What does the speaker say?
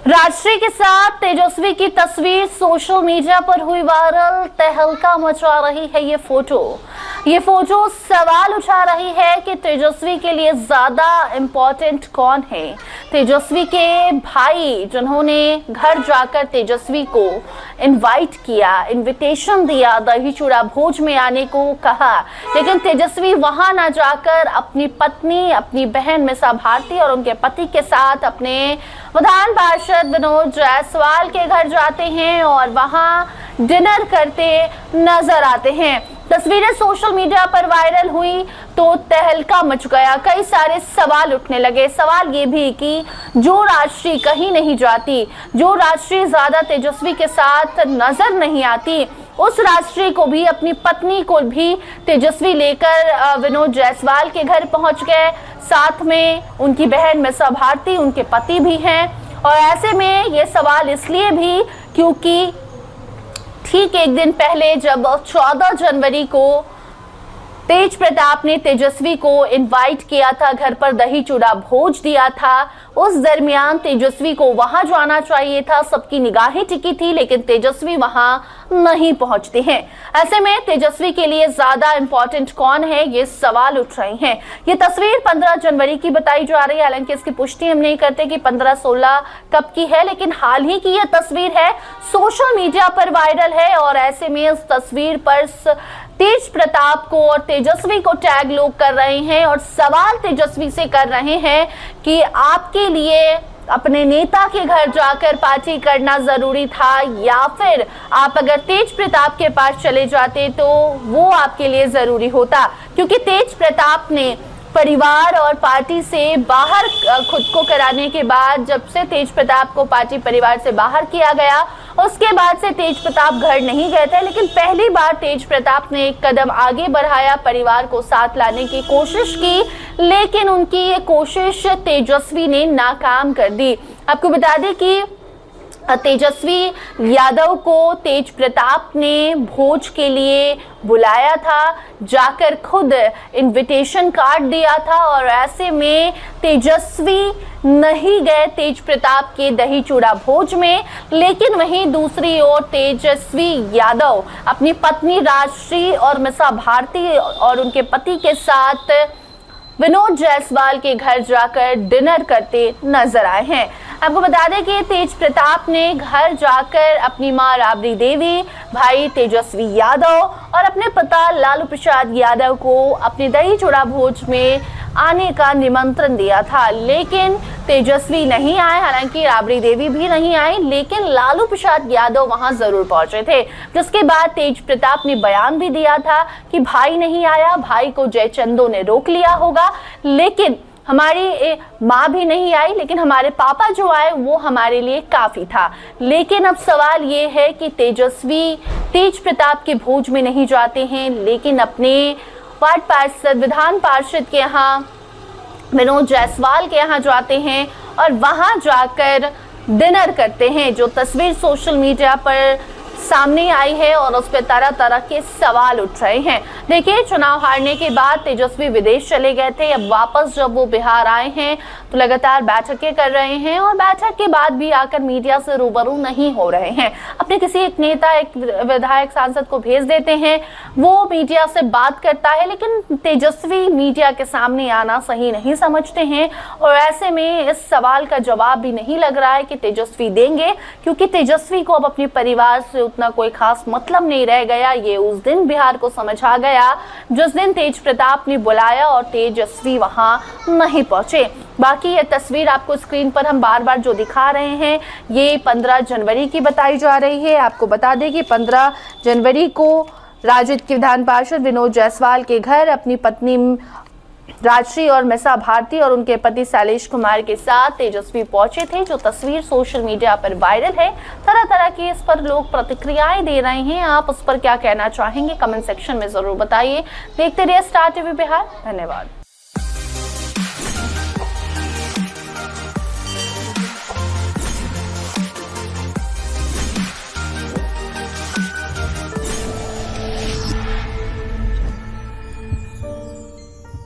राजश्री के साथ तेजस्वी की तस्वीर सोशल मीडिया पर हुई वायरल, तहलका मचा रही है ये फोटो सवाल उठा रही है कि तेजस्वी के लिए ज्यादा इम्पोर्टेंट कौन है। तेजस्वी के भाई जिन्होंने घर जाकर तेजस्वी को इनवाइट किया, इनविटेशन दिया, दही चूड़ा भोज में आने को कहा, लेकिन तेजस्वी वहां ना जाकर अपनी पत्नी, अपनी बहन मीसा भारती और उनके पति के साथ अपने विधान पार्षद विनोद जायसवाल के घर जाते हैं और वहां डिनर करते नजर आते हैं। तस्वीरें सोशल मीडिया पर वायरल हुई तो तहलका मच गया, कई सारे सवाल उठने लगे। सवाल ये भी कि जो राजश्री कहीं नहीं जाती, जो राजश्री ज्यादा तेजस्वी के साथ नजर नहीं आती, उस राजश्री को भी, अपनी पत्नी को भी तेजस्वी लेकर विनोद जायसवाल के घर पहुंच गए। साथ में उनकी बहन मीसा भारती, उनके पति भी हैं। और ऐसे में ये सवाल इसलिए भी क्योंकि ठीक एक दिन पहले जब 14 जनवरी को तेज प्रताप ने तेजस्वी को इनवाइट किया था, घर पर दही चूड़ा भोज दिया था, उस दरमियान तेजस्वी को वहां जाना चाहिए था, सबकी निगाहें टिकी थी, लेकिन तेजस्वी वहां नहीं पहुंचते हैं। ऐसे में तेजस्वी के लिए ज्यादा इंपॉर्टेंट कौन है, ये सवाल उठ रहे हैं। ये तस्वीर 15 जनवरी की बताई जा रही है, हालांकि इसकी पुष्टि हम नहीं करते कि 15-16 कब की है, लेकिन हाल ही की यह तस्वीर है, सोशल मीडिया पर वायरल है। और ऐसे में इस तस्वीर पर तेज प्रताप को और तेजस्वी को टैग लोग कर रहे हैं और सवाल तेजस्वी से कर रहे हैं कि आपके लिए अपने नेता के घर जाकर पार्टी करना जरूरी था, या फिर आप अगर तेज प्रताप के पास चले जाते तो वो आपके लिए जरूरी होता। क्योंकि तेज प्रताप ने परिवार और पार्टी से बाहर खुद को कराने के बाद, जब से तेज प्रताप को पार्टी परिवार से बाहर किया गया, उसके बाद से तेज प्रताप घर नहीं गए थे। लेकिन पहली बार तेज प्रताप ने एक कदम आगे बढ़ाया, परिवार को साथ लाने की कोशिश की, लेकिन उनकी ये कोशिश तेजस्वी ने नाकाम कर दी। आपको बता दें कि तेजस्वी यादव को तेज प्रताप ने भोज के लिए बुलाया था, जाकर खुद इनविटेशन कार्ड दिया था और ऐसे में तेजस्वी नहीं गए तेज प्रताप के दही चूड़ा भोज में। लेकिन वहीं दूसरी ओर तेजस्वी यादव अपनी पत्नी राजश्री और मीसा भारती और उनके पति के साथ विनोद जायसवाल के घर जाकर डिनर करते नजर आए हैं। आपको बता दें कि तेज प्रताप ने घर जाकर अपनी मां राबड़ी देवी, भाई तेजस्वी यादव और अपने पिता लालू प्रसाद यादव को अपने दही चूड़ा भोज में आने का निमंत्रण दिया था, लेकिन तेजस्वी नहीं आए। हालांकि राबड़ी देवी भी नहीं आई, लेकिन लालू प्रसाद यादव वहां जरूर पहुंचे थे। जिसके बाद तेज प्रताप ने बयान भी दिया था कि भाई नहीं आया, भाई को जयचंदो ने रोक लिया होगा, लेकिन हमारी माँ भी नहीं आई, लेकिन हमारे पापा जो आए वो हमारे लिए काफी था। लेकिन अब सवाल ये है कि तेजस्वी तेज प्रताप के भोज में नहीं जाते हैं, लेकिन अपने वार्ड पार्षद, विधान पार्षद के यहाँ, विनोद जायसवाल के यहाँ जाते हैं और वहां जाकर डिनर करते हैं। जो तस्वीर सोशल मीडिया पर सामने आई है और उस पर तरह तरह के सवाल उठ रहे हैं। देखिए, चुनाव हारने के बाद तेजस्वी विदेश चले गए थे, अब वापस जब वो बिहार आए हैं तो लगातार बैठकें कर रहे हैं और बैठक के बाद भी आकर मीडिया से रूबरू नहीं हो रहे हैं। अपने किसी एक नेता, एक विधायक, सांसद को भेज देते हैं, वो मीडिया से बात करता है, लेकिन तेजस्वी मीडिया के सामने आना सही नहीं समझते हैं। और ऐसे में इस सवाल का जवाब भी नहीं लग रहा है कि तेजस्वी देंगे, क्योंकि तेजस्वी को अब अपने परिवार से उतना कोई खास मतलब नहीं रह गया। ये उस दिन बिहार को समझ आ गया जिस दिन तेज प्रताप ने बुलाया और तेजस्वी वहां नहीं पहुंचे। बाकी ये तस्वीर आपको स्क्रीन पर हम बार बार जो दिखा रहे हैं, ये 15 जनवरी की बताई जा रही है। आपको बता दें कि 15 जनवरी को राजद के विधान पार्षद विनोद जायसवाल के घर अपनी पत्नी राजश्री और मीसा भारती और उनके पति शैलेश कुमार के साथ तेजस्वी पहुंचे थे। जो तस्वीर सोशल मीडिया पर वायरल है, तरह तरह की इस पर लोग प्रतिक्रियाएं दे रहे हैं। आप उस पर क्या कहना चाहेंगे, कमेंट सेक्शन में जरूर बताइए। देखते रहिए स्टार टीवी बिहार। धन्यवाद।